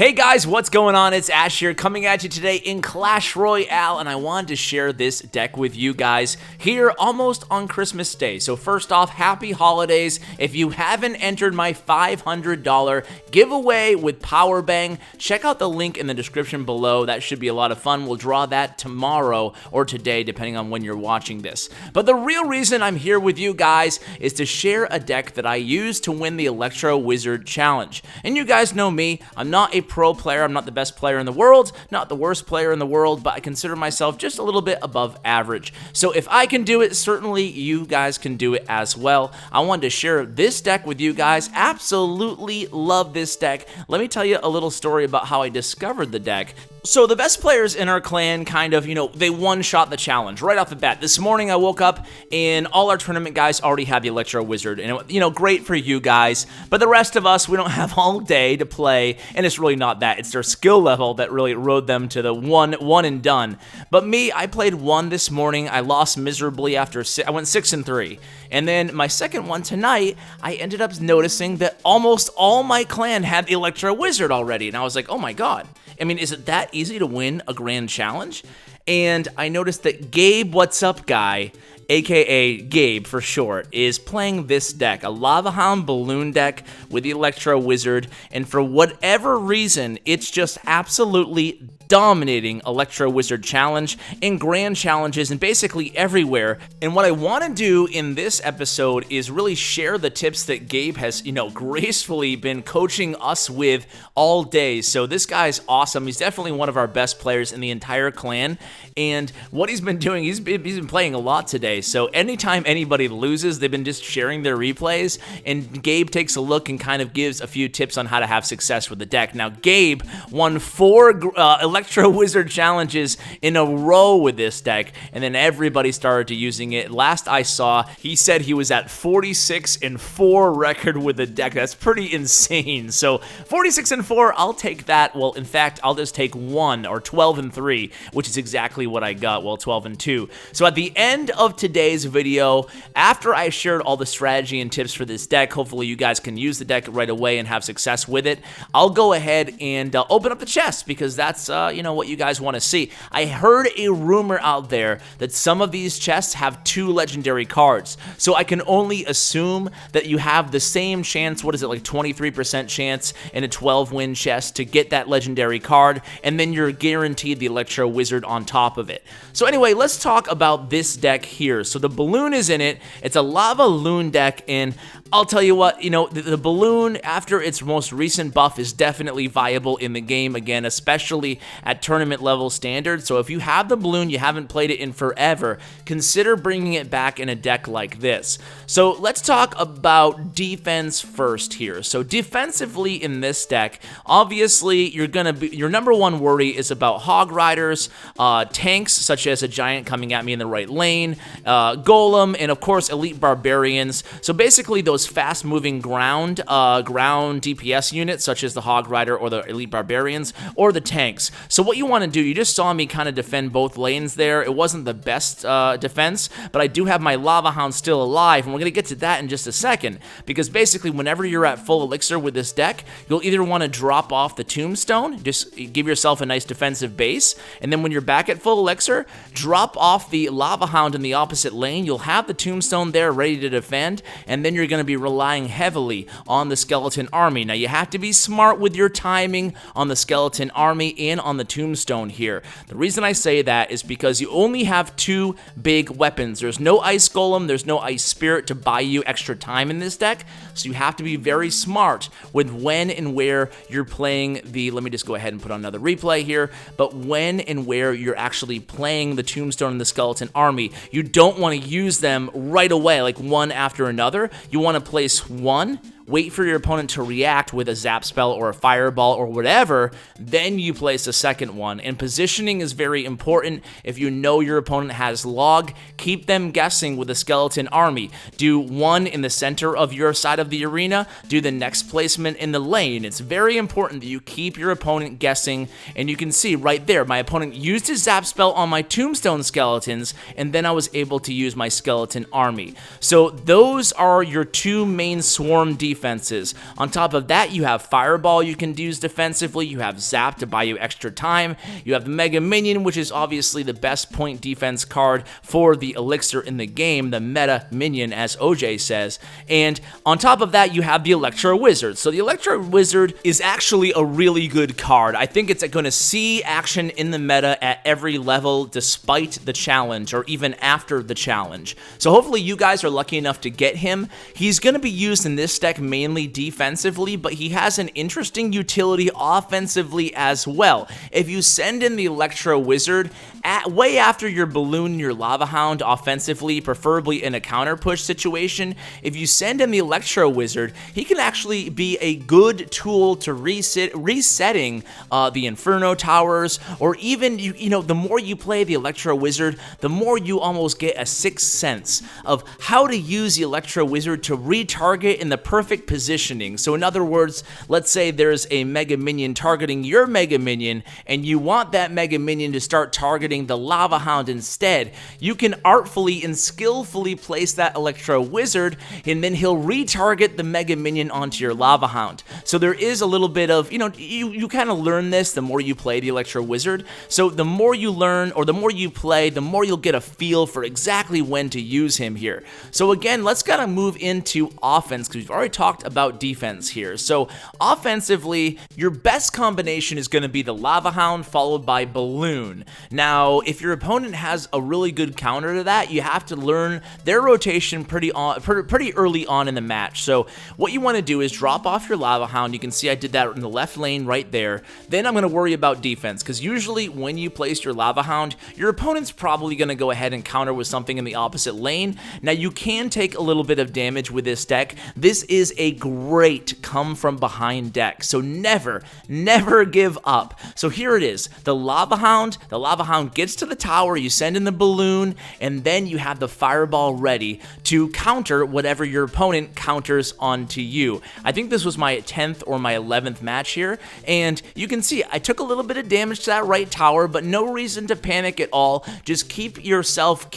Hey guys, what's going on? It's Ash here coming at you today in Clash Royale, and I wanted to share this deck with you guys here almost on Christmas Day. So first off, happy holidays. If you haven't entered my $500 giveaway with Powerbang, check out the link in the description below. That should be a lot of fun. We'll draw that tomorrow or today, depending on when you're watching this. But the real reason I'm here with you guys is to share a deck that I used to win the Electro Wizard challenge. And you guys know me, I'm not a pro player, I'm not the best player in the world, not the worst player in the world, but I consider myself just a little bit above average. So if I can do it, certainly you guys can do it as well. I wanted to share this deck with you guys. Absolutely love this deck. Let me tell you a little story about how I discovered the deck. So the best players in our clan kind of, they one-shot the challenge right off the bat. This morning I woke up and all our tournament guys already had the Electro Wizard. And, great for you guys. But the rest of us, we don't have all day to play. And it's really not that. It's their skill level that really rode them to the one and done. But me, I played one this morning. I lost miserably after I went 6-3. And then my second one tonight, I ended up noticing that almost all my clan had the Electro Wizard already. And I was like, oh my god. I mean, is it that easy to win a grand challenge? And I noticed that Gabe What's Up Guy, aka Gabe for short, is playing this deck, a LavaHound balloon deck with the Electro Wizard, and for whatever reason, it's just absolutely dominating Electro Wizard challenge and grand challenges and basically everywhere. And what I want to do in this episode is really share the tips that Gabe has, gracefully been coaching us with all day. So this guy's awesome. He's definitely one of our best players in the entire clan. And what he's been doing, he's been playing a lot today. So anytime anybody loses, they've been just sharing their replays, and Gabe takes a look and kind of gives a few tips on how to have success with the deck. Now, Gabe won 4 Electro Wizard challenges in a row with this deck, and then everybody started to using it. Last I saw, he said he was at 46-4 record with the deck. That's pretty insane. So 46-4, I'll take that. Well, in fact, I'll just take 1, or 12-3, which is exactly what I got. Well, 12-2. So at the end of today's video, after I shared all the strategy and tips for this deck, hopefully you guys can use the deck right away and have success with it. I'll go ahead and open up the chest, because that's what you guys want to see. I heard a rumor out there that some of these chests have 2 legendary cards, so I can only assume that you have the same chance, what is it, like 23% chance in a 12-win chest to get that legendary card, and then you're guaranteed the Electro Wizard on top of it. So anyway, let's talk about this deck here. So the balloon is in it. It's a LavaLoon deck, and I'll tell you what, the balloon, after its most recent buff, is definitely viable in the game again, especially at tournament level standards. So if you have the balloon, you haven't played it in forever, consider bringing it back in a deck like this. So let's talk about defense first here. So defensively in this deck, obviously your number one worry is about hog riders, tanks such as a giant coming at me in the right lane, golem, and of course elite barbarians. So basically those fast-moving ground DPS units, such as the Hog Rider or the Elite Barbarians, or the tanks. So what you want to do, you just saw me kind of defend both lanes there. It wasn't the best defense, but I do have my LavaHound still alive, and we're going to get to that in just a second, because basically whenever you're at full elixir with this deck, you'll either want to drop off the Tombstone, just give yourself a nice defensive base, and then when you're back at full elixir, drop off the LavaHound in the opposite lane. You'll have the Tombstone there ready to defend, and then you're going to be relying heavily on the Skeleton Army. Now, you have to be smart with your timing on the Skeleton Army and on the Tombstone here. The reason I say that is because you only have 2 big weapons. There's no Ice Golem, there's no Ice Spirit to buy you extra time in this deck, so you have to be very smart with when and where you're playing the, let me just go ahead and put on another replay here, but when and where you're actually playing the Tombstone and the Skeleton Army. You don't want to use them right away, like one after another. You want to place one, wait for your opponent to react with a zap spell or a fireball or whatever, then you place a second one. And positioning is very important. If you know your opponent has log, keep them guessing with a Skeleton Army. Do one in the center of your side of the arena, do the next placement in the lane. It's very important that you keep your opponent guessing, and you can see right there, my opponent used his zap spell on my Tombstone skeletons, and then I was able to use my Skeleton Army. So those are your 2 main swarm defense defenses. On top of that, you have Fireball you can use defensively, you have Zap to buy you extra time, you have the Mega Minion, which is obviously the best point defense card for the Elixir in the game, the meta minion as OJ says, and on top of that, you have the Electro Wizard. So the Electro Wizard is actually a really good card. I think it's going to see action in the meta at every level despite the challenge or even after the challenge. So hopefully you guys are lucky enough to get him. He's going to be used in this deck mainly defensively, but he has an interesting utility offensively as well. If you send in the Electro Wizard way after your Balloon, your Lava Hound offensively, preferably in a counter push situation, if you send in the Electro Wizard, he can actually be a good tool to resetting the Inferno Towers, or even, you know, the more you play the Electro Wizard, the more you almost get a sixth sense of how to use the Electro Wizard to retarget in the perfect positioning. So in other words, let's say there's a Mega Minion targeting your Mega Minion, and you want that Mega Minion to start targeting the Lava Hound instead. You can artfully and skillfully place that Electro Wizard, and then he'll retarget the Mega Minion onto your Lava Hound. So there is a little bit of, you know, you kind of learn this the more you play the Electro Wizard. So the more you learn or the more you play, the more you'll get a feel for exactly when to use him here. So again, let's kind of move into offense because we've already talked about defense here. So offensively, your best combination is going to be the Lava Hound followed by Balloon. Now, if your opponent has a really good counter to that, you have to learn their rotation pretty early on in the match. So what you want to do is drop off your Lava Hound. You can see I did that in the left lane right there. Then I'm going to worry about defense, because usually when you place your Lava Hound, your opponent's probably going to go ahead and counter with something in the opposite lane. Now, you can take a little bit of damage with this deck. This is a great come from behind deck, so never give up. So here it is, the Lava Hound gets to the tower, you send in the Balloon, and then you have the Fireball ready to counter whatever your opponent counters onto you. I think this was my 10th or my 11th match here, and you can see I took a little bit of damage to that right tower, but no reason to panic at all. Just keep yourself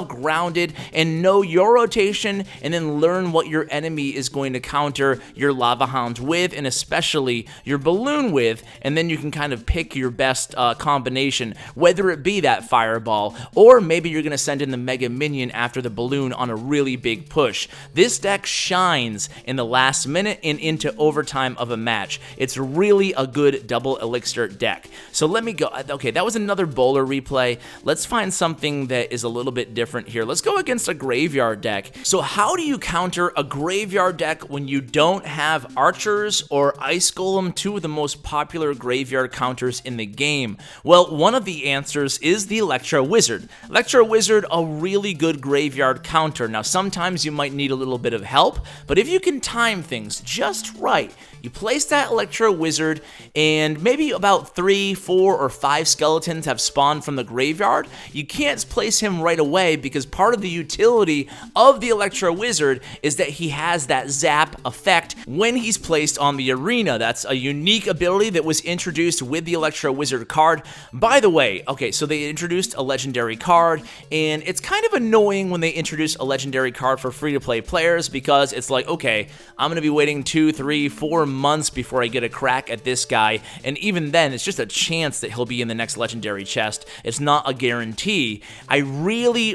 grounded and know your rotation, and then learn what your enemy is going to counter your Lava Hound with, and especially your Balloon with, and then you can kind of pick your best combination, whether it be that Fireball, or maybe you're going to send in the Mega Minion after the Balloon on a really big push. This deck shines in the last minute and into overtime of a match. It's really a good double elixir deck. So let me go. Okay, that was another bowler replay. Let's find something that is a little bit different here. Let's go against a graveyard deck. So how do you counter a graveyard deck when you don't have archers or ice golem, two of the most popular graveyard counters in the game? Well, one of the answers is the Electro Wizard. Electro Wizard, a really good graveyard counter. Now, sometimes you might need a little bit of help, but if you can time things just right, you place that Electro Wizard, and maybe about 3, 4, or 5 skeletons have spawned from the graveyard. You can't place him right away because part of the utility of the Electro Wizard is that he has that zap effect when he's placed on the arena. That's a unique ability that was introduced with the Electro Wizard card. By the way, okay, so they introduced a legendary card, and it's kind of annoying when they introduce a legendary card for free-to-play players, because it's like, okay, I'm going to be waiting 2, 3, 4 months before I get a crack at this guy, and even then, it's just a chance that he'll be in the next legendary chest. It's not a guarantee. I really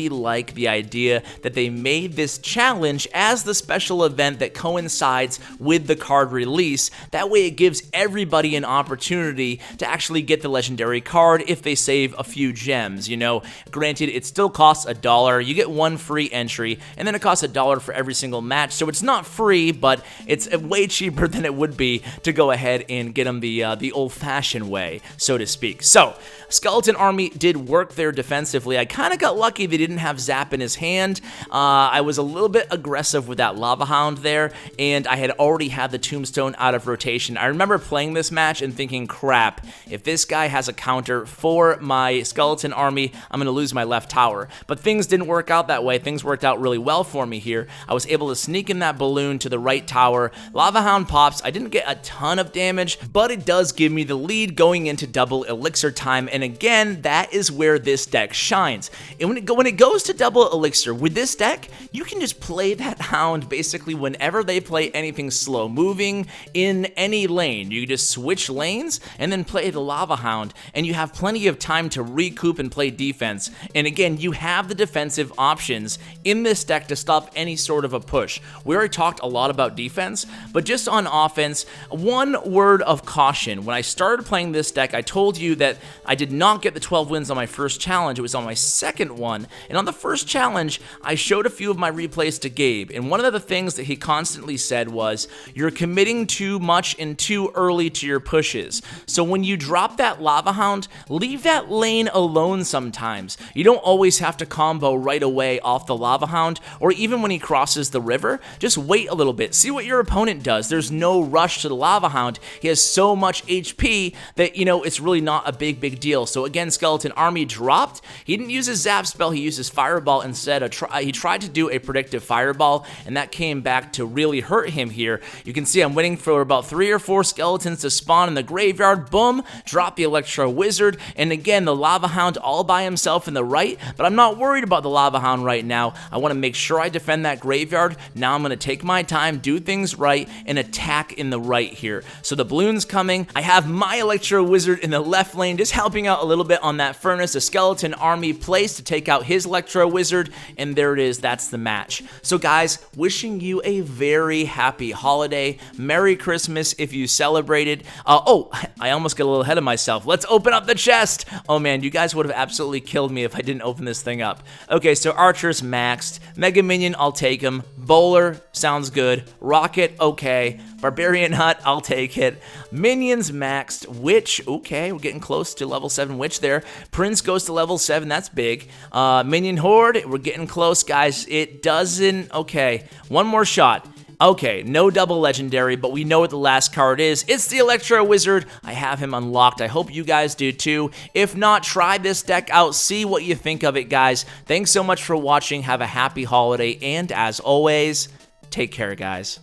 like the idea that they made this challenge as the special event that coincides with the card release. That way it gives everybody an opportunity to actually get the legendary card if they save a few gems, you know. Granted, it still costs $1. You get 1 free entry, and then it costs $1 for every single match, so it's not free, but it's way cheaper than it would be to go ahead and get them the old-fashioned way, so to speak. So, Skeleton Army did work there defensively. I kind of got lucky they didn't have Zap in his hand. I was a little bit aggressive with that Lava Hound there, and I had already had the Tombstone out of rotation. I remember playing this match and thinking, crap, if this guy has a counter for my Skeleton Army, I'm going to lose my left tower. But things didn't work out that way. Things worked out really well for me here. I was able to sneak in that Balloon to the right tower. Lava Hound pops. I didn't get a ton of damage, but it does give me the lead going into double elixir time. And again, that is where this deck shines. And when it goes to double elixir, with this deck, you can just play that Hound basically basically whenever they play anything slow moving in any lane, you just switch lanes and then play the Lava Hound, and you have plenty of time to recoup and play defense. And again, you have the defensive options in this deck to stop any sort of a push. We already talked a lot about defense, but just on offense, one word of caution. When I started playing this deck, I told you that I did not get the 12 wins on my first challenge. It was on my second one. And on the first challenge, I showed a few of my replays to Gabe. And one of the things that he constantly said was, you're committing too much and too early to your pushes. So when you drop that Lava Hound, leave that lane alone sometimes. You don't always have to combo right away off the Lava Hound, or even when he crosses the river, just wait a little bit. See what your opponent does. There's no rush to the Lava Hound. He has so much HP that, you know, it's really not a big deal. So again, Skeleton Army dropped. He didn't use his Zap spell. He used his Fireball instead. He tried to do a predictive Fireball, and that came back to really hurt him here. You can see I'm waiting for about 3 or 4 skeletons to spawn in the graveyard. Boom, drop the Electro Wizard, and again, the Lava Hound all by himself in the right, but I'm not worried about the Lava Hound right now. I want to make sure I defend that graveyard. Now I'm going to take my time, do things right, and attack in the right here. So the balloon's coming. I have my Electro Wizard in the left lane, just helping out a little bit on that furnace. A Skeleton Army placed to take out his Electro Wizard, and there it is. That's the match. So guys, wishing you a very happy holiday. Merry Christmas if you celebrated. Oh, I almost got a little ahead of myself. Let's open up the chest. Oh man, you guys would have absolutely killed me if I didn't open this thing up. Okay, so Archer's maxed. Mega Minion, I'll take him. Bowler, sounds good. Rocket, okay. Barbarian Hut, I'll take it. Minions maxed. Witch, okay, we're getting close to level 7 Witch there. Prince goes to level 7, that's big. Minion Horde, we're getting close, guys. It doesn't, okay. One more shot. Okay, no double legendary, but we know what the last card is. It's the Electro Wizard. I have him unlocked. I hope you guys do too. If not, try this deck out. See what you think of it, guys. Thanks so much for watching. Have a happy holiday, and as always, take care, guys.